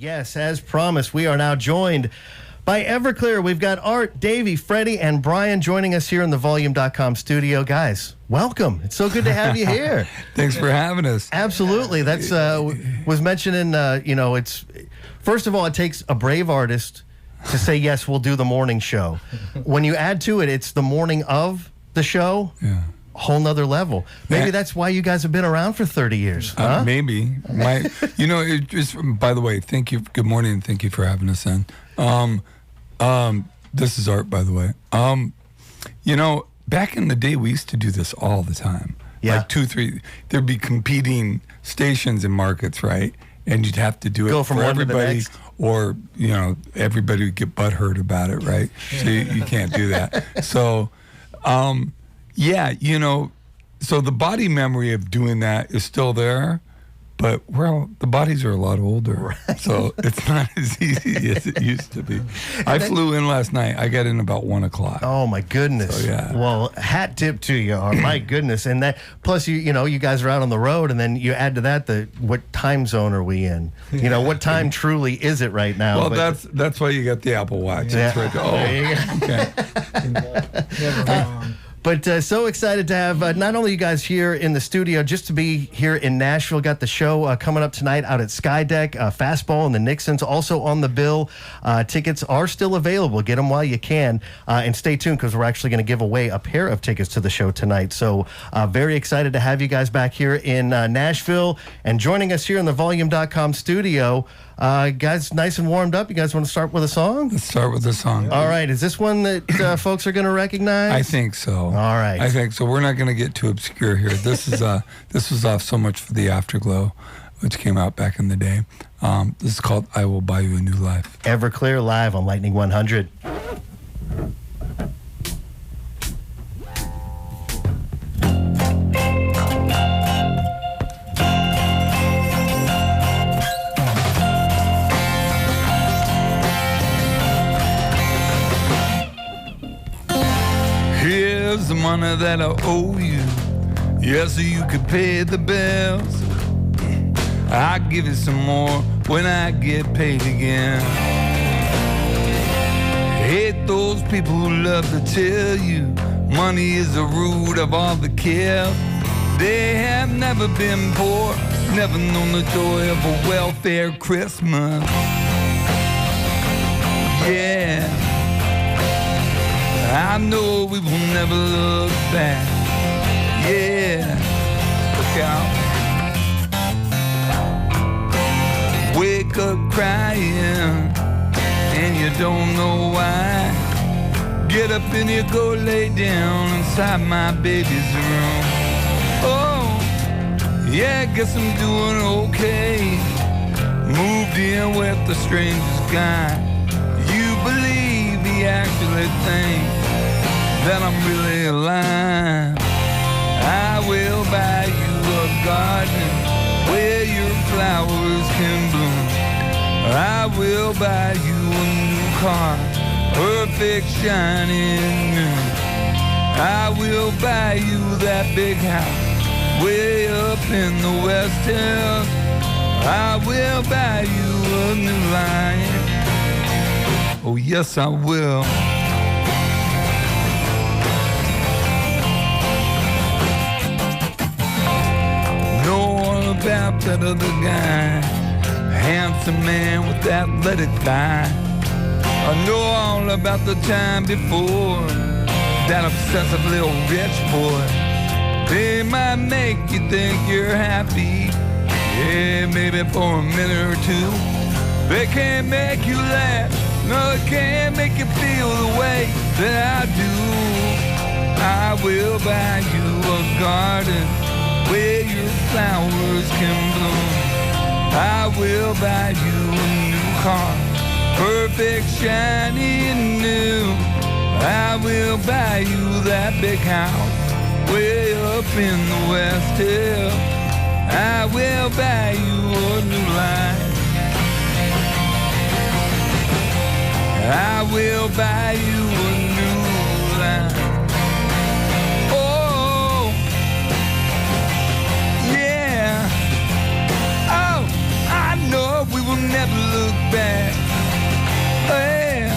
Yes, as promised, we are now joined by Everclear. We've got Art, Davey, Freddie, and Brian joining us here in the Volume.com studio. Guys, welcome. It's so good to have you here. Thanks for having us. Absolutely. That's was mentioning, it's, first of all, it takes a brave artist to say, yes, we'll do the morning show. When you add to it, it's the morning of the show. Yeah. Whole nother level. Maybe that's why you guys have been around for 30 years. Huh? Maybe. It just, by the way, thank you. Good morning. Thank you for having us in. This is Art, by the way. Back in the day, we used to do this all the time. Yeah. Like 2, 3, there'd be competing stations and markets, right? And you'd have to do it from for one to the everybody, next. or, everybody would get butthurt about it, right? So you can't do that. So, so the body memory of doing that is still there, but the bodies are a lot older, right. So it's not as easy as it used to be. I flew in last night. I got in about 1 o'clock. Oh my goodness! So, yeah. Well, hat tip to you, Art. My goodness, and that plus you guys are out on the road, and then you add to that what time zone are we in? What time truly is it right now? Well, that's why you got the Apple Watch. Yeah. That's right. Okay. But so excited to have not only you guys here in the studio, just to be here in Nashville. Got the show coming up tonight out at Skydeck, Fastball and the Nixons also on the bill. Tickets are still available. Get them while you can. And stay tuned because we're actually going to give away a pair of tickets to the show tonight. So very excited to have you guys back here in Nashville. And joining us here in the Volume.com studio, guys, nice and warmed up. You guys want to start with a song? Let's start with a song. All right. Is this one that folks are going to recognize? I think so. All right. I think so. We're not going to get too obscure here. This is this was off So Much for the Afterglow, which came out back in the day. This is called I Will Buy You a New Life. Everclear live on Lightning 100. Here's the money that I owe you. Yes, so you could pay the bills. I'll give you some more when I get paid again. Hate those people who love to tell you money is the root of all the care. They have never been poor, never known the joy of a welfare Christmas. Yeah, I know we will never look back. Yeah, look out. Wake up crying, and you don't know why. Get up and you go lay down inside my baby's room. Oh, yeah, guess I'm doing okay. Moved in with the strangest guy. You believe he actually thinks that I'm really alive. I will buy you a garden where your flowers can bloom. I will buy you a new car, perfect shining new. I will buy you that big house way up in the West Hills. I will buy you a new life. Oh yes, I will. About that other guy, handsome man with athletic thigh. I know all about the time before, that obsessive little rich boy. They might make you think you're happy, yeah, maybe for a minute or two. They can't make you laugh, no, they can't make you feel the way that I do. I will buy you a garden where your flowers can bloom. I will buy you a new car, perfect, shiny, new. I will buy you that big house way up in the West Hill. I will buy you a new life. I will buy you a new life. We will never look look back. Oh, yeah.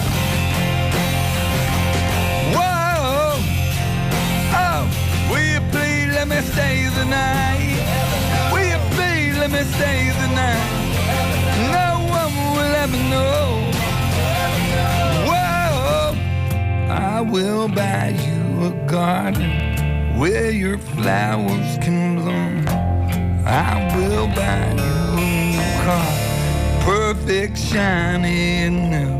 Whoa, oh, will you please let me stay the night? Will you please let me stay the night? No one will ever know. Whoa, I will buy you a garden where your flowers can bloom. I will buy you a new car, perfect, shiny and new.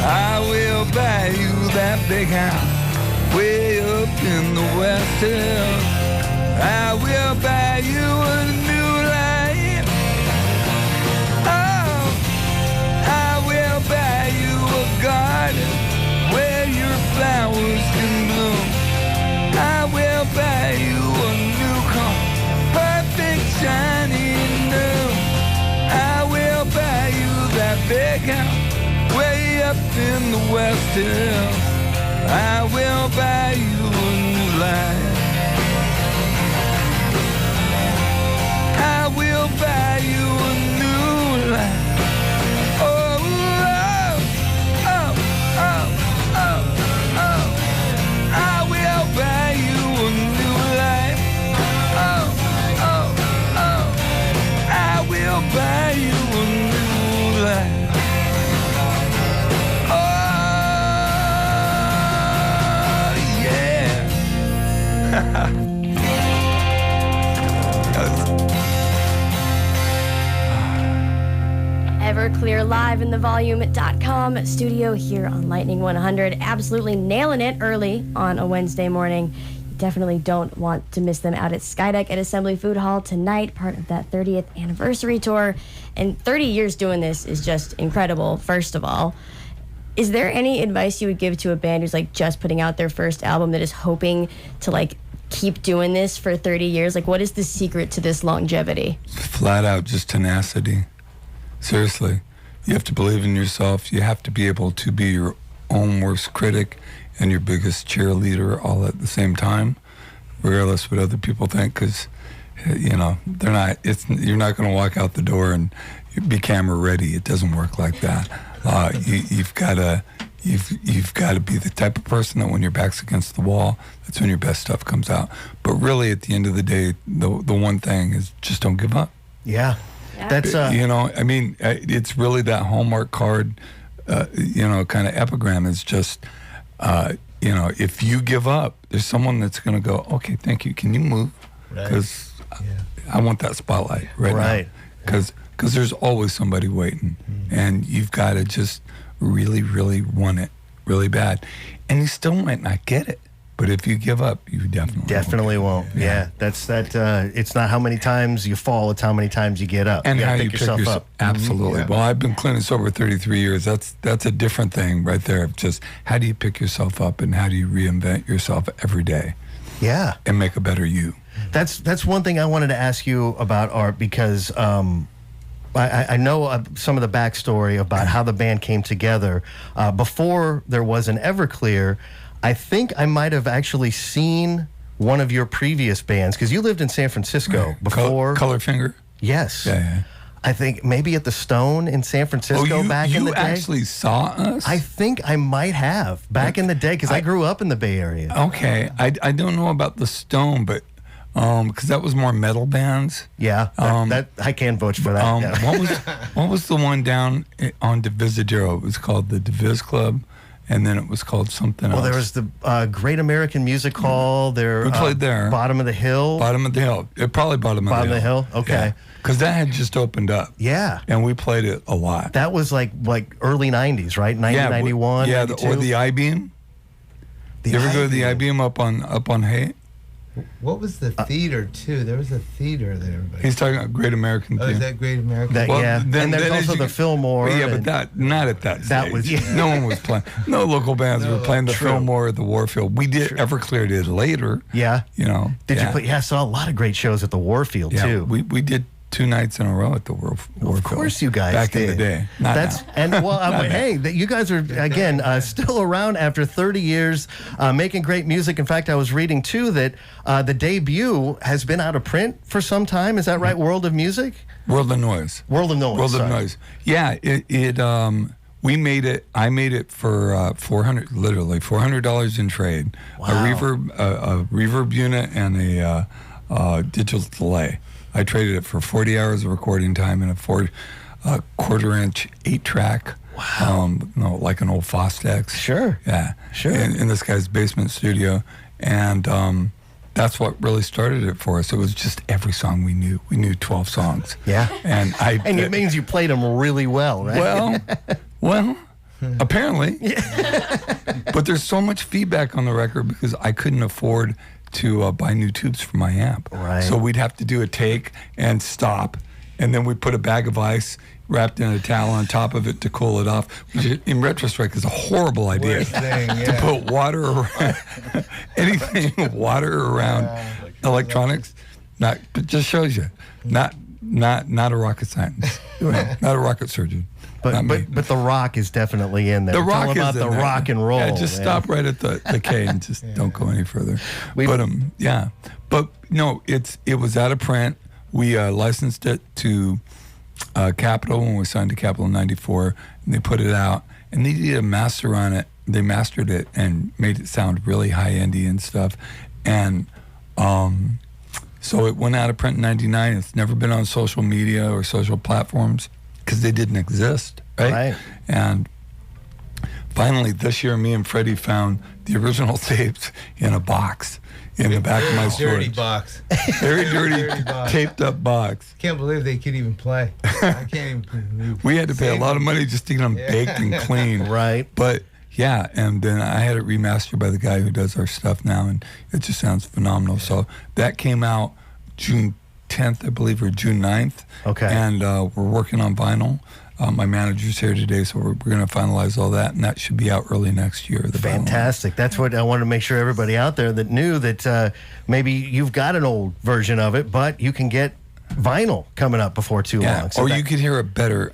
I will buy you that big house way up in the West Hills. I will buy you a new life. Oh, I will buy you a garden where your flowers can bloom. I will buy you a new car, perfect, shiny and new. I will buy you that big house way up in the West Hills. I will buy you a new life. I will buy you a new life. Oh, oh, oh, oh, oh, oh. I will buy you a new life. Oh, oh, oh. I will buy you a new life. Everclear live in the volume.com studio here on Lightning 100. Absolutely nailing it early on a Wednesday morning. You definitely don't want to miss them out at Skydeck at Assembly Food Hall tonight, part of that 30th anniversary tour. And 30 years doing this is just incredible, first of all. Is there any advice you would give to a band who's like just putting out their first album that is hoping to like keep doing this for 30 years? Like, what is the secret to this longevity? Flat out just tenacity. Seriously. You have to believe in yourself. You have to be able to be your own worst critic and your biggest cheerleader all at the same time, regardless what other people think, because, you know, you're not going to walk out the door and be camera ready. It doesn't work like that. You've got to be the type of person that when your back's against the wall, that's when your best stuff comes out. But really, at the end of the day, the one thing is just don't give up. Yeah. That's you know, I mean, it's really that Hallmark card, you know, kind of epigram is just, you know, if you give up, there's someone that's going to go, okay, thank you, can you move? Because I want that spotlight right now. Because there's always somebody waiting, and you've got to just really, really want it really bad, and you still might not get it. But if you give up, you definitely won't. Yeah, that's that. It's not how many times you fall; it's how many times you get up. And you how you pick yourself up. Absolutely. Well, I've been clean and sober 33 years. That's a different thing right there. Just how do you pick yourself up, and how do you reinvent yourself every day? Yeah, and make a better you. That's one thing I wanted to ask you about, Art, because I know some of the backstory about how the band came together. Before there was an Everclear, I think I might have actually seen one of your previous bands, because you lived in San Francisco before. Color Finger? Yes. Yeah. I think maybe at the Stone in San Francisco back in the day. You actually saw us? I think I might have back in the day, because I grew up in the Bay Area. Okay. I don't know about the Stone, but because that was more metal bands. Yeah, that I can vouch for that. What was the one down on Divisadero? It was called the Diviz Club. And then it was called something else. Well, there was the Great American Music Hall. We played there. Bottom of the Hill. Bottom of the Hill. Probably Bottom of the Hill. Okay. Because that had just opened up. Yeah. And we played it a lot. That was like early 90s, right? 91, Yeah, or the I-Beam. You ever go to the I-Beam up on Haight? What was the theater, too? There was a theater there. He's talking about Great American Theater. Oh, is that Great American? Yeah. And there's also the Fillmore. Yeah, but not at that stage. That was, no one was playing. No local bands were playing the Fillmore or the Warfield. We did, Everclear did later. Yeah. You know. Did you play? Yeah, I saw a lot of great shows at the Warfield, too. We did 2 nights in a row at the Warfield. Of course you guys back did. in the day. Not now. And well, hey, you guys are again still around after 30 years, making great music. In fact, I was reading too that the debut has been out of print for some time. Is that right? World of Music? World of Noise. World of Noise. World of sorry. Noise. Yeah, we made it. I made it for $400 in trade. Wow. A reverb unit and a digital delay. I traded it for 40 hours of recording time and a quarter-inch 8-track. Wow. Like an old Fostex. Sure. Yeah. Sure. In this guy's basement studio, and that's what really started it for us. It was just every song we knew. We knew 12 songs. Yeah. And it means you played them really well, right? Well, apparently. But there's so much feedback on the record because I couldn't afford to buy new tubes for my amp. Right. So we'd have to do a take and stop, and then we'd put a bag of ice wrapped in a towel on top of it to cool it off, which in retrospect is a horrible idea. Worst thing, yeah. To put water around anything, water around electronics. But just shows you, not a rocket scientist, not a rocket surgeon. But the rock is definitely in there. The rock Tell is about in the there. rock and roll. Yeah, just stop right at the K and just don't go any further. But no, it was out of print. We licensed it to Capitol when we signed to Capitol in '94, and they put it out, and they did a master on it. They mastered it and made it sound really high-endy and stuff, and so it went out of print in '99. It's never been on social media or social platforms because they didn't exist, right? And finally, this year, me and Freddie found the original tapes in a box in the back of my storage. Dirty box. Very dirty, box. taped up box. Can't believe they could even play. I can't even. We had to pay a lot of money just to get them baked and clean. Right. But yeah, and then I had it remastered by the guy who does our stuff now, and it just sounds phenomenal. So that came out June 10th, I believe, or June 9th. Okay. And we're working on vinyl. My manager's here today, so we're going to finalize all that, and that should be out early next year. The Fantastic. That's what I wanted to make sure everybody out there that knew that maybe you've got an old version of it, but you can get vinyl coming up before too long. So you could hear a better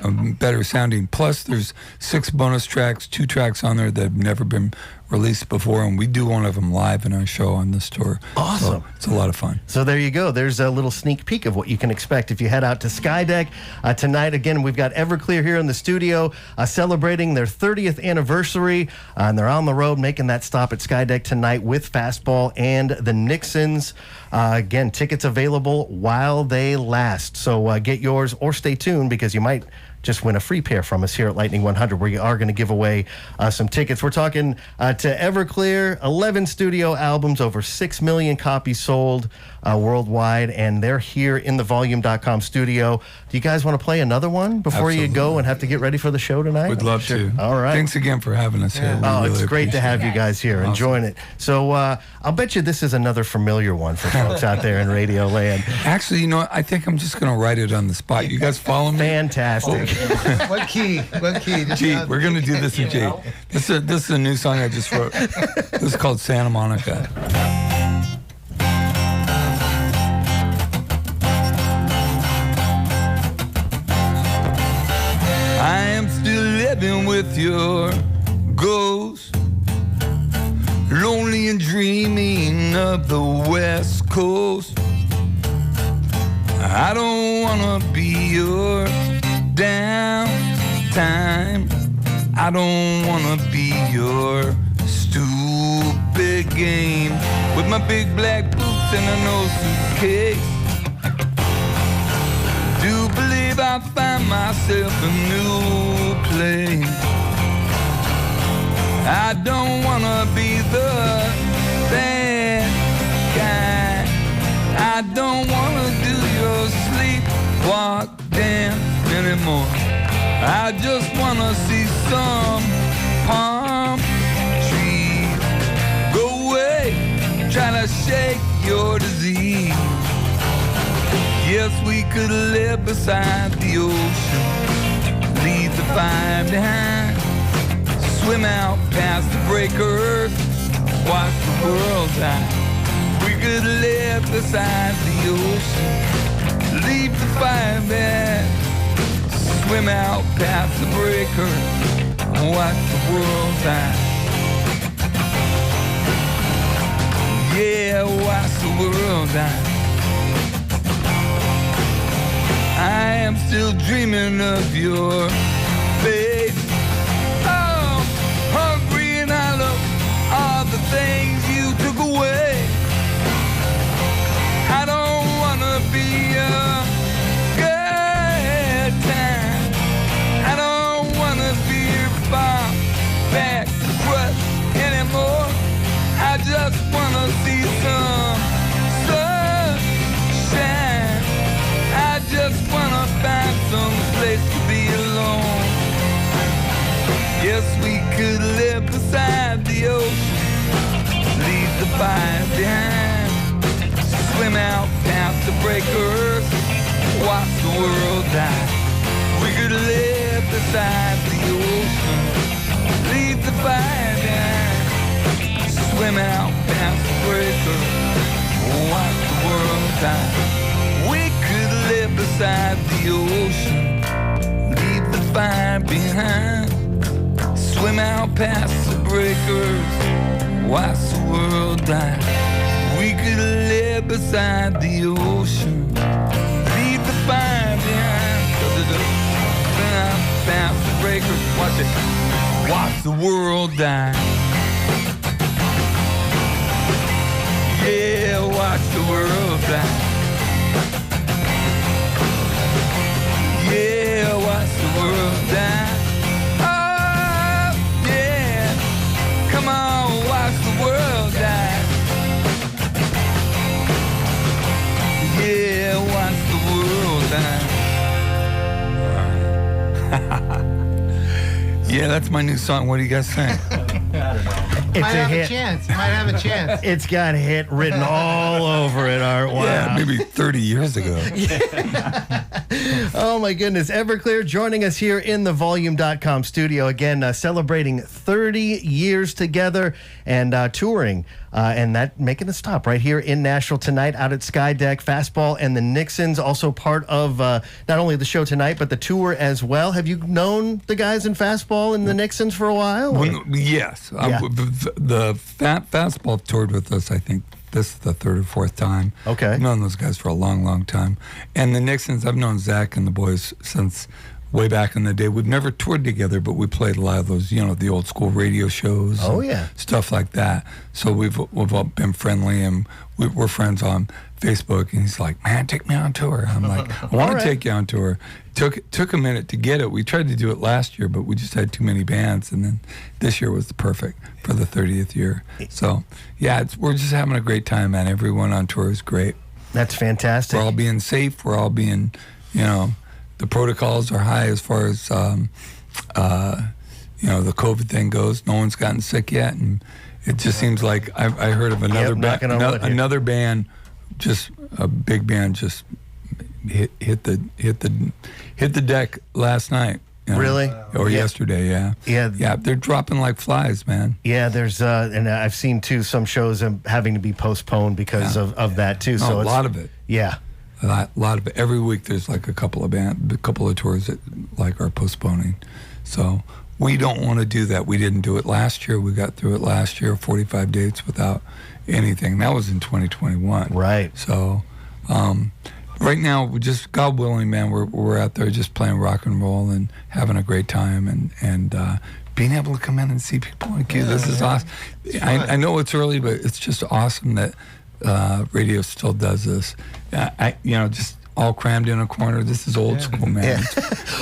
sounding. Plus, there's 6 bonus tracks, 2 tracks on there that have never been released before, and we do one of them live in our show on this tour. Awesome. So it's a lot of fun. So there you go. There's a little sneak peek of what you can expect if you head out to Skydeck tonight. Again, we've got Everclear here in the studio celebrating their 30th anniversary, and they're on the road making that stop at Skydeck tonight with Fastball and the Nixons. Again, tickets available while they last. So get yours or stay tuned because you might just win a free pair from us here at Lightning 100, where you are going to give away some tickets. We're talking to Everclear, 11 studio albums, over 6 million copies sold worldwide, and they're here in the Volume.com studio. Do you guys want to play another one before you go and have to get ready for the show tonight? We'd love to. All right. Thanks again for having us here. We really It's great to have you guys here, enjoying it. So I'll bet you this is another familiar one for folks out there in Radio Land. Actually, you know what? I think I'm just going to write it on the spot. You guys follow me? Fantastic. What key? What key? G. We're going to do this in G. This is a new song I just wrote. This is called Santa Monica. I am still living with your ghost, lonely and dreaming of the West Coast. I don't wanna be your downtime. I don't wanna be your stupid game with my big black boots and a no suitcase. Do believe I find myself a new place. I don't wanna be the bad guy. I don't wanna do your sleepwalk dance anymore. I just wanna see some palm trees. Go away, try to shake your disease. Yes, we could live beside the ocean, leave the fire behind, swim out past the breakers, watch the world die. We could live beside the ocean, leave the fire bed, swim out past the breaker, watch the world die. Yeah, watch the world die. I am still dreaming of your face. Oh, hungry and I love all the things you took away. I don't wanna be a good time. I don't wanna be far back crushed anymore. I just wanna see some sunshine. I just wanna find some place to be alone. Yes, we could live beside the ocean, leave the fire behind, swim out past the breakers, watch the world die. We could live beside the ocean, leave the fire behind, swim out past the breakers, watch the world die. We could live beside the ocean, leave the fire behind, swim out past the breakers, watch the world die. We could live beside the ocean, leave the fire behind, swim out past the breakers, watch it, watch the world die. Yeah, watch the world die. Yeah, watch the world die. Oh, yeah. Come on, watch the world die. Yeah, watch the world die. Yeah, that's my new song. What do you guys think? It's Might a have hit. a chance. Might have a chance. It's got hit written all over it, Art. Wow. Yeah, maybe 30 years ago. Oh, my goodness. Everclear joining us here in the Volume.com studio. Again, celebrating 30 years together and touring. And that making a stop right here in Nashville tonight out at Skydeck. Fastball and the Nixons, also part of not only the show tonight, but the tour as well. Have you known the guys in Fastball and the Nixons for a while? Yes. Yeah. The Fastball toured with us, I think this is the third or fourth time. Okay. I've known those guys for a long, long time. And the Nixons, I've known Zach and the boys since way back in the day. We've never toured together, but we played a lot of those, the old school radio shows. Oh, and yeah. stuff like that. So we've all been friendly, and we're friends on Facebook. And he's like, man, take me on tour. I'm like, I want All to right. take you on tour. Took a minute to get it. We tried to do it last year, but we just had too many bands. And then this year was perfect for the 30th year. So, yeah, we're just having a great time, man. Everyone on tour is great. That's fantastic. We're all being safe. We're all being, the protocols are high as far as, the COVID thing goes. No one's gotten sick yet. And it just seems like I heard of another knocking on wood here. another band, just a big band, just hit the deck last night. Really? Or Yeah. yesterday, yeah. Yeah. They're dropping like flies, man. Yeah, there's, and I've seen too some shows having to be postponed because of that too. So a it's, lot of it. Yeah. A lot of it. Every week there's like a couple of tours that like are postponing. So we don't want to do that. We didn't do it last year. We got through it last year, 45 dates without anything. That was in 2021. Right. So right now, we just, God willing, man, we're out there just playing rock and roll and having a great time and being able to come in and see people like you. This is awesome. I know it's early, but it's just awesome that radio still does this. Just all crammed in a corner. This is old school, man. Yeah.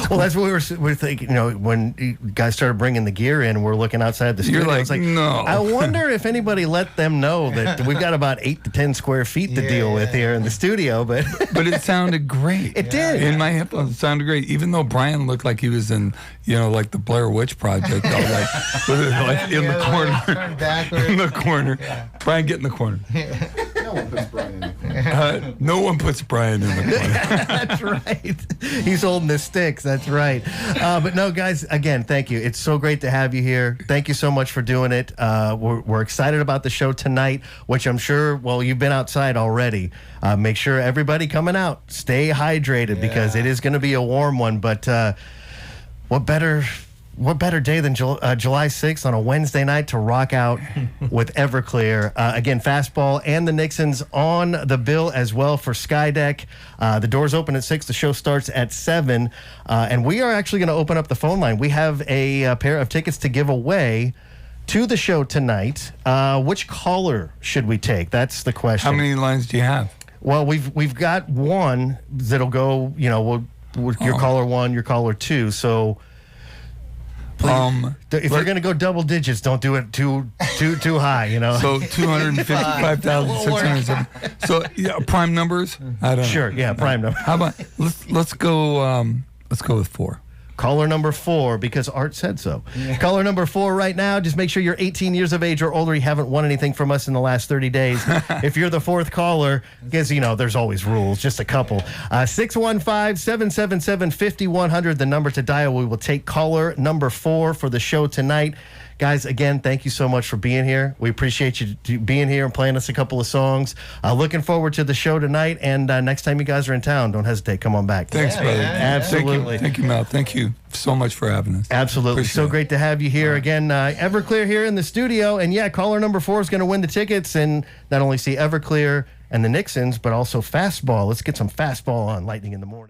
Well, that's what we're thinking. When you guys started bringing the gear in, we're looking outside the studio. You're like, it's like, no. I wonder if anybody let them know that we've got about 8 to 10 square feet to deal with here in the studio. But it sounded great. It did. In my headphones, it sounded great. Even though Brian looked like he was in, like the Blair Witch Project, all like in the corner. Turn backwards. In the corner. Yeah. Brian, get in the corner. No one puts Brian in the corner. No one puts Brian in the corner. That's right. He's holding the sticks. That's right. But no, guys, again, thank you. It's so great to have you here. Thank you so much for doing it. We're excited about the show tonight, which I'm sure, well, you've been outside already. Make sure everybody coming out, stay hydrated because it is going to be a warm one. But what better day than July 6th on a Wednesday night to rock out with Everclear. Again, Fastball and the Nixons on the bill as well for Skydeck. The doors open at 6. The show starts at 7. And we are actually going to open up the phone line. We have a pair of tickets to give away to the show tonight. Which caller should we take? That's the question. How many lines do you have? Well, we've got one that'll go, your caller 1, your caller 2. So... if you're going to go double digits, don't do it too high, So 255,607. So prime numbers? I don't know. Sure, yeah, prime number. How about let's go with 4. Caller number 4, because Art said so. Yeah. Caller number 4 right now. Just make sure you're 18 years of age or older. You haven't won anything from us in the last 30 days. If you're the 4th caller, because, there's always rules, just a couple. 615-777-5100, the number to dial. We will take caller number 4 for the show tonight. Guys, again, thank you so much for being here. We appreciate you being here and playing us a couple of songs. Looking forward to the show tonight. And next time you guys are in town, don't hesitate. Come on back. Thanks, brother. Absolutely. Thank you, Mel. Thank you so much for having us. Absolutely. Appreciate So it. great to have you here. Again, Everclear here in the studio. And yeah, caller number 4 is going to win the tickets and not only see Everclear and the Nixons, but also Fastball. Let's get some Fastball on Lightning in the Morning.